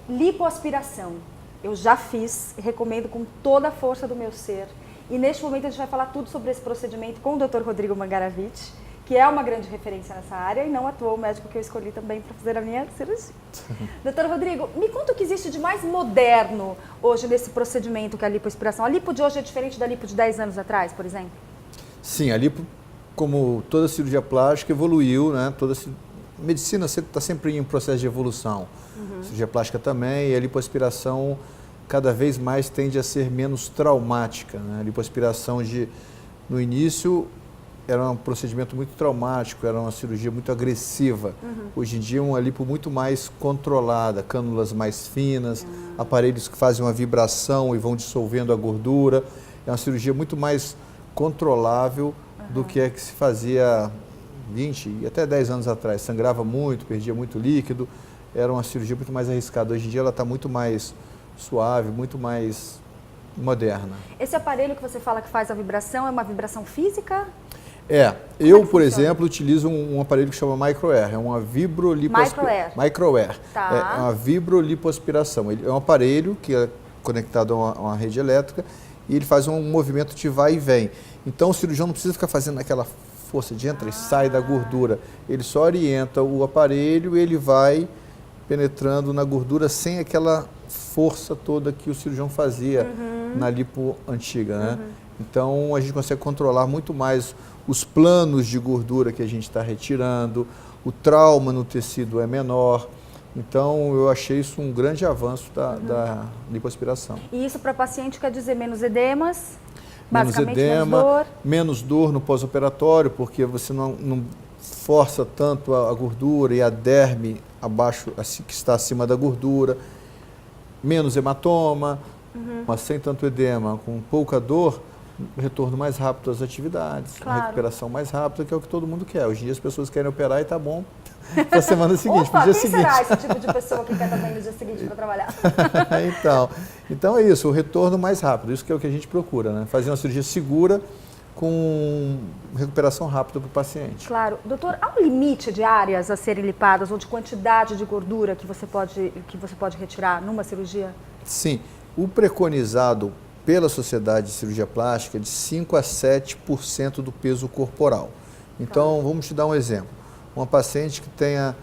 Lipoaspiração. Eu já fiz, recomendo com toda a força do meu ser. E neste momento a gente vai falar tudo sobre esse procedimento com o Dr. Rodrigo Mangaravich, que é uma grande referência nessa área e não à toa o médico que eu escolhi também para fazer a minha cirurgia. Dr. Rodrigo, me conta o que existe de mais moderno hoje nesse procedimento que é a lipoaspiração. A lipo de hoje é diferente da lipo de 10 anos atrás, por exemplo? Sim, a lipo, como toda cirurgia plástica, evoluiu, né? A medicina está sempre em processo de evolução. Cirurgia plástica também, e a lipoaspiração cada vez mais tende a ser menos traumática, né? A lipoaspiração no início era um procedimento muito traumático, era uma cirurgia muito agressiva. Hoje em dia é uma lipo muito mais controlada, cânulas mais finas, aparelhos que fazem uma vibração e vão dissolvendo a gordura. É uma cirurgia muito mais controlável do que é que se fazia 20 e até 10 anos atrás. Sangrava muito, perdia muito líquido, era uma cirurgia muito mais arriscada. Hoje em dia ela está muito mais suave, muito mais moderna. Esse aparelho que você fala que faz a vibração é uma vibração física? Eu, por exemplo, utilizo um aparelho que chama Micro-Air, é uma vibrolipoaspiração. Micro-Air. Tá. É uma vibrolipoaspiração. Ele é um aparelho que é conectado a uma rede elétrica e ele faz um movimento de vai e vem. Então o cirurgião não precisa ficar fazendo aquela força de entra e sai da gordura. Ele só orienta o aparelho e ele vai penetrando na gordura sem aquela força toda que o cirurgião fazia na lipo antiga, né? Então a gente consegue controlar muito mais os planos de gordura que a gente está retirando, o trauma no tecido é menor. Então eu achei isso um grande avanço da lipoaspiração. E isso para paciente quer dizer menos edemas? Menos edema, menos dor no pós-operatório, porque você não força tanto a gordura e a derme abaixo, assim, que está acima da gordura. Menos hematoma, mas sem tanto edema, com pouca dor, retorno mais rápido às atividades, claro. Recuperação mais rápida, que é o que todo mundo quer. Hoje em dia as pessoas querem operar e tá bom para a semana seguinte, para o dia seguinte. Será esse tipo de pessoa que quer também no dia seguinte para trabalhar? então é isso, o retorno mais rápido, isso que é o que a gente procura, né? Fazer uma cirurgia segura com recuperação rápida para o paciente. Claro. Doutor, há um limite de áreas a serem lipadas ou de quantidade de gordura que você pode retirar numa cirurgia? Sim. O preconizado pela Sociedade de Cirurgia Plástica é de 5 a 7% do peso corporal. Então, vamos te dar um exemplo. Uma paciente que tenha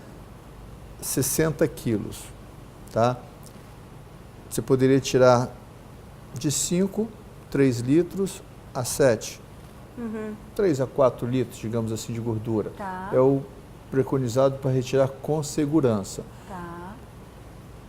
60 quilos, tá? Você poderia tirar de 5, 3 litros a 7. 3 a 4 litros, digamos assim, de gordura. Tá. É o preconizado para retirar com segurança. Tá.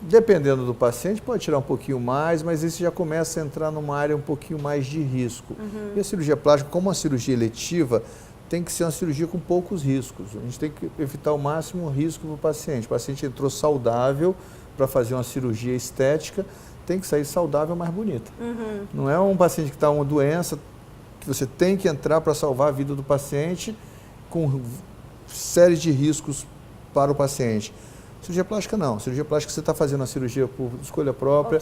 Dependendo do paciente, pode tirar um pouquinho mais, mas isso já começa a entrar numa área um pouquinho mais de risco. E a cirurgia plástica, como uma cirurgia eletiva, tem que ser uma cirurgia com poucos riscos. A gente tem que evitar o máximo risco para o paciente. O paciente entrou saudável para fazer uma cirurgia estética, tem que sair saudável, mais bonita. Não é um paciente que está com uma doença que você tem que entrar para salvar a vida do paciente com série de riscos para o paciente. Cirurgia plástica não. Cirurgia plástica você está fazendo a cirurgia por escolha própria.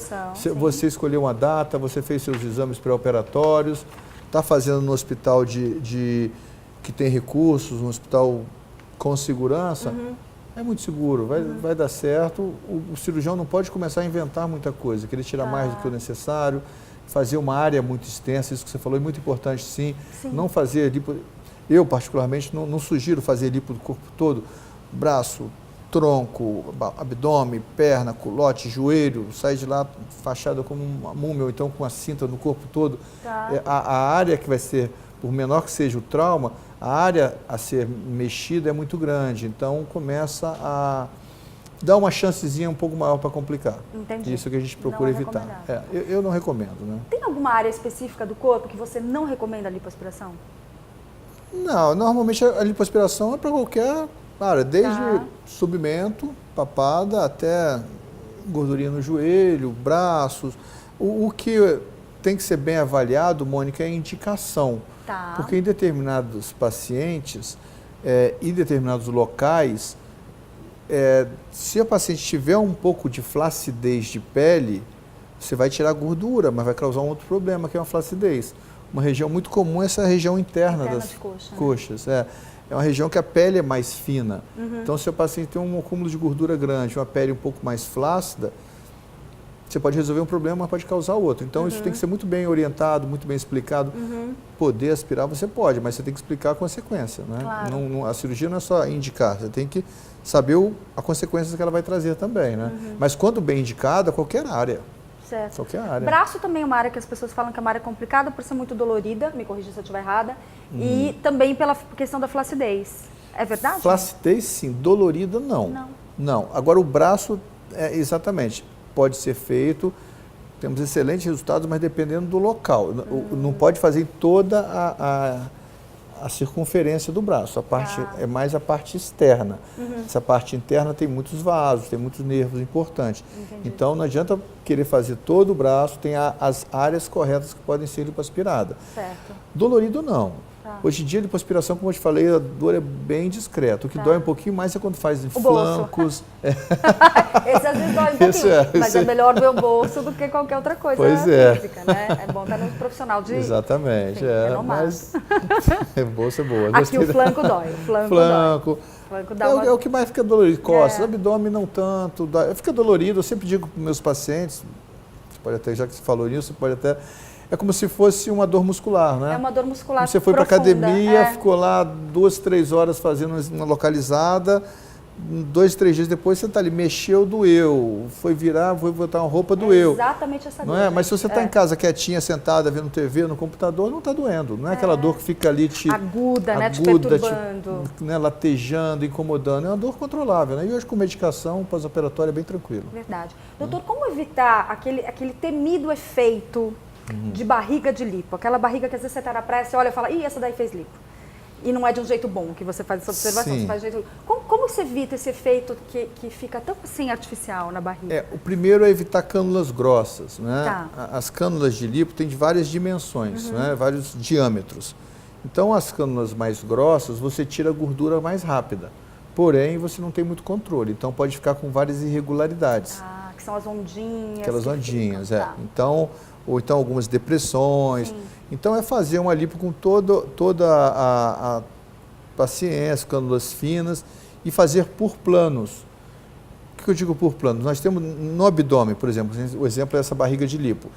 Você escolheu uma data, você fez seus exames pré-operatórios, está fazendo no hospital que tem recursos, um hospital com segurança. É muito seguro, vai dar certo. O cirurgião não pode começar a inventar muita coisa, querer tirar mais do que o necessário, fazer uma área muito extensa, isso que você falou é muito importante, sim. Não fazer lipo, eu particularmente não sugiro fazer lipo do corpo todo, braço, tronco, abdômen, perna, culote, joelho, sair de lá fachada como uma múmia ou então com a cinta no corpo todo. A área que vai ser, por menor que seja o trauma, a área a ser mexida é muito grande, então começa a dar uma chancezinha um pouco maior para complicar. Entendi. Isso que a gente procura evitar. Eu não recomendo, né? Tem alguma área específica do corpo que você não recomenda a lipoaspiração? Não, normalmente a lipoaspiração é para qualquer área, desde submento, papada, até gordurinha no joelho, braços. O que tem que ser bem avaliado, Mônica, é a indicação. Porque em determinados pacientes, em determinados locais, se a paciente tiver um pouco de flacidez de pele, você vai tirar gordura, mas vai causar um outro problema, que é uma flacidez. Uma região muito comum é essa região interna das coxas. É uma região que a pele é mais fina. Então, se o paciente tem um acúmulo de gordura grande, uma pele um pouco mais flácida, Você pode resolver um problema, mas pode causar outro. Então, isso tem que ser muito bem orientado, muito bem explicado. Poder aspirar você pode, mas você tem que explicar a consequência. Né? Claro. A cirurgia não é só indicar, você tem que saber a consequência que ela vai trazer também. Né? Mas quando bem indicada, qualquer área. Certo. Qualquer área. Braço também é uma área que as pessoas falam que é uma área complicada por ser muito dolorida, me corrija se eu estiver errada, e também pela questão da flacidez. É verdade? Flacidez, sim. Dolorida, não. Não. Agora, o braço, exatamente, pode ser feito, temos excelentes resultados, mas dependendo do local. Não pode fazer em toda a circunferência do braço, é mais a parte externa. Essa parte interna tem muitos vasos, tem muitos nervos importantes. Entendi. Então, não adianta querer fazer todo o braço, tem as áreas corretas que podem ser lipoaspiradas. Certo. Dolorido, não. Hoje em dia, a lipoaspiração, como eu te falei, a dor é bem discreta. O que dói um pouquinho mais é quando faz em flancos. Esse às vezes dói um pouquinho, mas é melhor ver o bolso do que qualquer outra coisa física, né? É bom estar no profissional de... Exatamente, enfim, mas bolso é boa. Aqui o flanco dói, Flanco. Dói. É o que mais fica dolorido, costas, abdômen não tanto. Fica dolorido, eu sempre digo para os meus pacientes, você pode até, já que você falou nisso, pode até... É como se fosse uma dor muscular, né? É uma dor muscular. Você foi para academia, ficou lá 2, 3 horas fazendo uma localizada, 2, 3 dias depois você está ali, mexeu, doeu, foi virar, foi botar uma roupa, doeu. Exatamente essa dor. Não é? Mas se você está em casa quietinha, sentada, vendo TV, no computador, não está doendo. Não é aquela dor que fica ali aguda, né? Te perturbando. Né, latejando, incomodando. É uma dor controlável, né? E hoje com medicação, pós-operatória é bem tranquilo. Verdade. Doutor, como evitar aquele temido efeito de barriga de lipo? Aquela barriga que às vezes você está na praia, você olha e fala, ih, essa daí fez lipo. E não é de um jeito bom que você faz essa observação, você faz de um jeito... Como você evita esse efeito que fica tão assim artificial na barriga? O primeiro é evitar cânulas grossas, né? Tá. As cânulas de lipo têm de várias dimensões, né? Vários diâmetros. Então, as cânulas mais grossas, você tira a gordura mais rápida. Porém, você não tem muito controle. Então, pode ficar com várias irregularidades. Que são as ondinhas. Aquelas ondinhas, Tá. Então, ou então algumas depressões. Sim. Então, é fazer uma lipo com toda a paciência, cânulas finas, e fazer por planos. O que eu digo por planos? Nós temos no abdômen, por exemplo, o exemplo é essa barriga de lipo.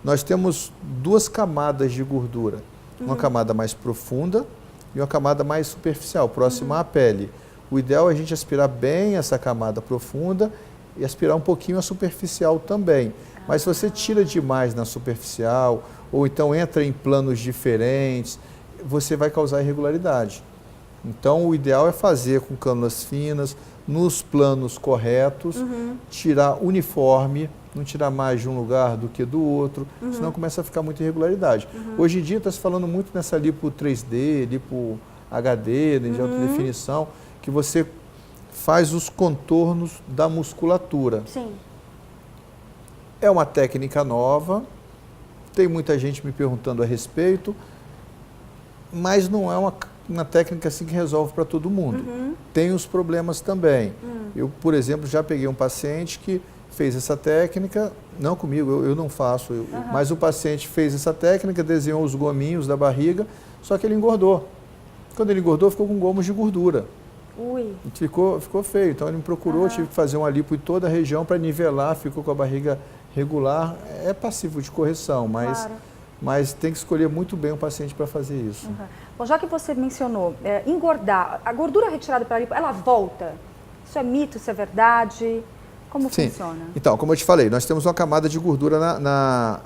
Nós temos 2 camadas de gordura. Uma camada mais profunda e uma camada mais superficial, próxima à pele. O ideal é a gente aspirar bem essa camada profunda e aspirar um pouquinho a superficial também. Mas se você tira demais na superficial, ou então entra em planos diferentes, você vai causar irregularidade. Então, o ideal é fazer com cânulas finas, nos planos corretos, tirar uniforme, não tirar mais de um lugar do que do outro, senão começa a ficar muita irregularidade. Hoje em dia está se falando muito nessa lipo 3D, lipo HD, de alta definição, que você faz os contornos da musculatura. Sim. É uma técnica nova, tem muita gente me perguntando a respeito, mas não é uma técnica assim que resolve para todo mundo. Tem os problemas também. Eu, por exemplo, já peguei um paciente que fez essa técnica, não comigo, eu não faço, mas o paciente fez essa técnica, desenhou os gominhos da barriga, só que ele engordou. Quando ele engordou, ficou com gomos de gordura. Ui. Ficou feio. Então ele me procurou, tive que fazer uma lipo em toda a região para nivelar, ficou com a barriga regular. É passível de correção, mas tem que escolher muito bem o paciente para fazer isso. Bom, já que você mencionou engordar, a gordura retirada pela lipo, ela volta? Isso é mito, isso é verdade? Como funciona? Então, como eu te falei, nós temos uma camada de gordura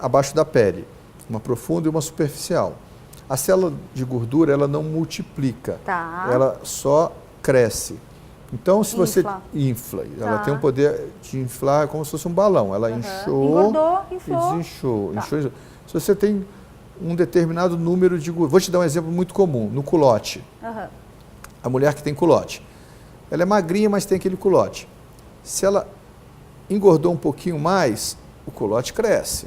abaixo da pele, uma profunda e uma superficial. A célula de gordura, ela não multiplica, ela só cresce. Então, se você infla, ela tem o poder de inflar como se fosse um balão. Ela inchou, engordou, inflou. E desinchou. Inchou. Se você tem um determinado número de gordura, vou te dar um exemplo muito comum, no culote. A mulher que tem culote, ela é magrinha, mas tem aquele culote. Se ela engordou um pouquinho mais, o culote cresce.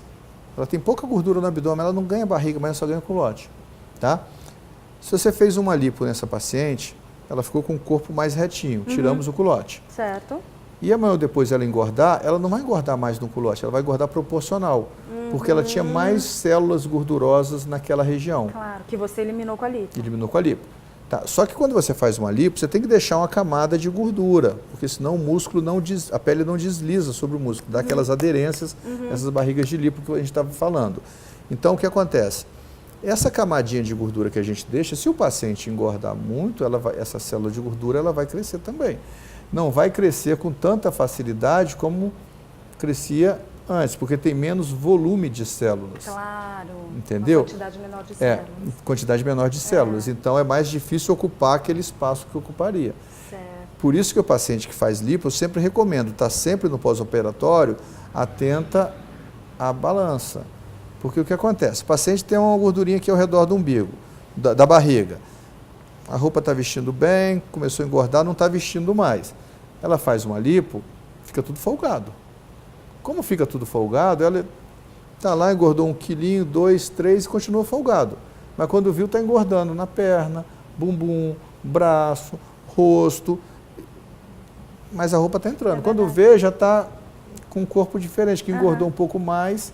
Ela tem pouca gordura no abdômen, ela não ganha barriga, mas só ganha culote. Tá? Se você fez uma lipo nessa paciente, ela ficou com o corpo mais retinho, tiramos o culote. Certo. E amanhã depois ela engordar, ela não vai engordar mais no culote, ela vai engordar proporcional, porque ela tinha mais células gordurosas naquela região. Claro, que você eliminou com a lipo. Eliminou com a lipo. Tá? Só que quando você faz uma lipo, você tem que deixar uma camada de gordura, porque senão o músculo a pele não desliza sobre o músculo, dá aquelas aderências, essas barrigas de lipo que a gente estava falando. Então, o que acontece? Essa camadinha de gordura que a gente deixa, se o paciente engordar muito, essa célula de gordura ela vai crescer também. Não vai crescer com tanta facilidade como crescia antes, porque tem menos volume de células. Claro. Entendeu? Uma quantidade menor de células. Quantidade menor de células. Então, é mais difícil ocupar aquele espaço que ocuparia. Certo. Por isso que o paciente que faz lipo, eu sempre recomendo, estar sempre no pós-operatório, atenta à balança. Porque o que acontece? O paciente tem uma gordurinha aqui ao redor do umbigo, da barriga. A roupa está vestindo bem, começou a engordar, não está vestindo mais. Ela faz uma lipo, fica tudo folgado. Como fica tudo folgado, ela está lá, engordou 1 quilinho, 2, 3 e continua folgado. Mas quando viu, está engordando na perna, bumbum, braço, rosto. Mas a roupa está entrando. Quando vê, já está com um corpo diferente, que engordou um pouco mais.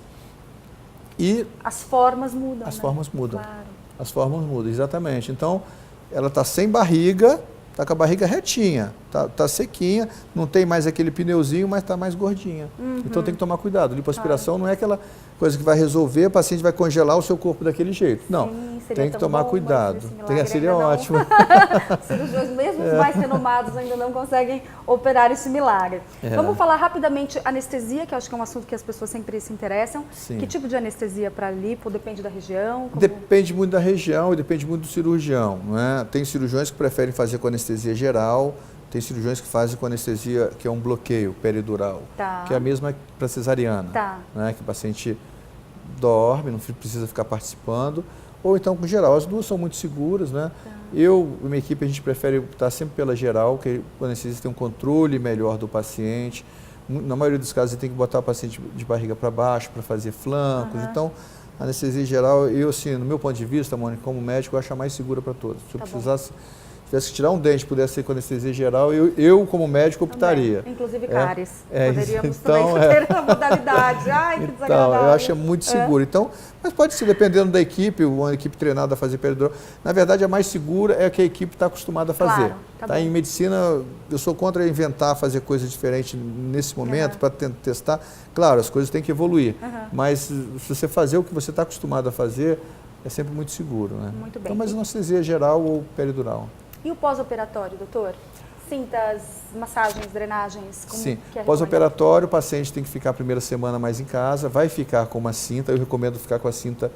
E as formas mudam. As formas mudam. Claro. As formas mudam, exatamente. Então, ela está sem barriga, está com a barriga retinha, está sequinha, não tem mais aquele pneuzinho, mas está mais gordinha. Então tem que tomar cuidado. Lipoaspiração não é aquela coisa que vai resolver, o paciente vai congelar o seu corpo daquele jeito. Não, tem que tomar cuidado. Seria ótimo. Cirurgiões, mesmo os mais renomados, ainda não conseguem operar esse milagre. Vamos falar rapidamente anestesia, que eu acho que é um assunto que as pessoas sempre se interessam. Sim. Que tipo de anestesia para lipo? Depende da região? Depende muito da região e depende muito do cirurgião. Não é? Tem cirurgiões que preferem fazer com anestesia geral, tem cirurgiões que fazem com anestesia, que é um bloqueio peridural, que é a mesma para cesariana, né? Que o paciente dorme, não precisa ficar participando, ou então com geral. As duas são muito seguras, né? Eu e minha equipe, a gente prefere optar sempre pela geral, que o anestesista tem um controle melhor do paciente. Na maioria dos casos, você tem que botar o paciente de barriga para baixo para fazer flancos. Então, a anestesia geral, eu, assim, no meu ponto de vista, Mônica, como médico, eu acho a mais segura para todos. Se eu precisasse, tivesse que tirar um dente, pudesse ser com anestesia geral, eu como médico, optaria. Também. Inclusive cáries. Poderíamos então, também ter a modalidade. Ai, que desagradável. Então, eu acho muito seguro. Então, mas pode ser, dependendo da equipe, uma equipe treinada a fazer peridural. Na verdade, a mais segura é a que a equipe está acostumada a fazer. Claro, em medicina, eu sou contra inventar, fazer coisas diferentes nesse momento, para testar. Claro, as coisas têm que evoluir. Mas se você fazer o que você está acostumado a fazer, é sempre muito seguro. Né? Muito bem. Então, mas anestesia geral ou peridural. E o pós-operatório, doutor? Cintas, massagens, drenagens? Sim, pós-operatório o paciente tem que ficar a primeira semana mais em casa, vai ficar com uma cinta, eu recomendo ficar com a cinta,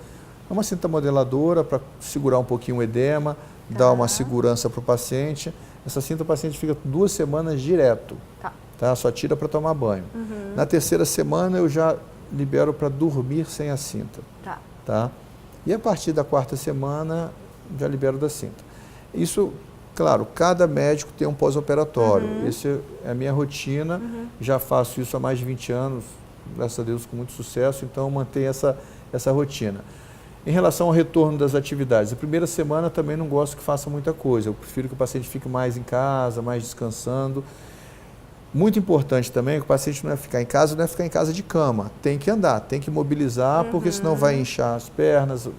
uma cinta modeladora para segurar um pouquinho o edema, dar uma segurança para o paciente. Essa cinta o paciente fica 2 semanas direto, só tira para tomar banho. Na terceira semana eu já libero para dormir sem a cinta. E a partir da 4ª semana já libero da cinta. Isso... Claro, cada médico tem um pós-operatório. Essa é a minha rotina. Já faço isso há mais de 20 anos, graças a Deus, com muito sucesso. Então, mantenho essa rotina. Em relação ao retorno das atividades, a primeira semana também não gosto que faça muita coisa. Eu prefiro que o paciente fique mais em casa, mais descansando. Muito importante também que o paciente não é ficar em casa, não é ficar em casa de cama. Tem que andar, tem que mobilizar, porque senão vai inchar as pernas,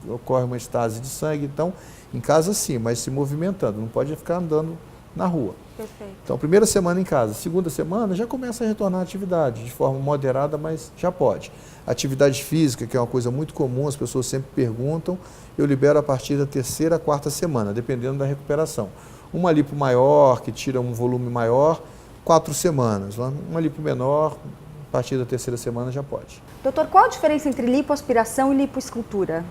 ocorre uma estase de sangue. Então, em casa sim, mas se movimentando, não pode ficar andando na rua. Perfeito. Então, primeira semana em casa, segunda semana já começa a retornar à atividade, de forma moderada, mas já pode. Atividade física, que é uma coisa muito comum, as pessoas sempre perguntam, eu libero a partir da 3ª, 4ª semana, dependendo da recuperação. Uma lipo maior, que tira um volume maior, 4 semanas. Uma lipo menor, a partir da 3ª semana já pode. Doutor, qual a diferença entre lipoaspiração e lipoescultura?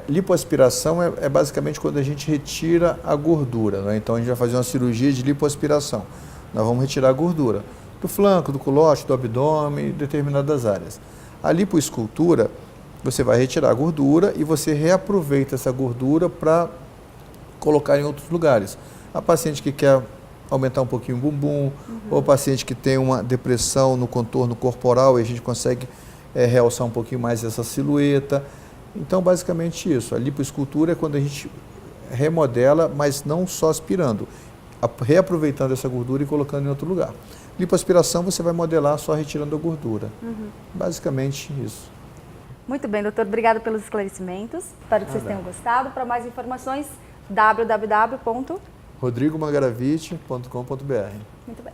Lipoaspiração é basicamente quando a gente retira a gordura. Né? Então, a gente vai fazer uma cirurgia de lipoaspiração. Nós vamos retirar a gordura do flanco, do culote, do abdômen, de determinadas áreas. A lipoescultura, você vai retirar a gordura e você reaproveita essa gordura para colocar em outros lugares. A paciente que quer aumentar um pouquinho o bumbum, ou a paciente que tem uma depressão no contorno corporal e a gente consegue realçar um pouquinho mais essa silhueta. Então, basicamente isso. A lipoescultura é quando a gente remodela, mas não só aspirando, reaproveitando essa gordura e colocando em outro lugar. Lipoaspiração, você vai modelar só retirando a gordura. Basicamente isso. Muito bem, doutor. Obrigada pelos esclarecimentos. Espero que vocês tenham gostado. Para mais informações, www. rodrigomangaravite.com.br. Muito bem.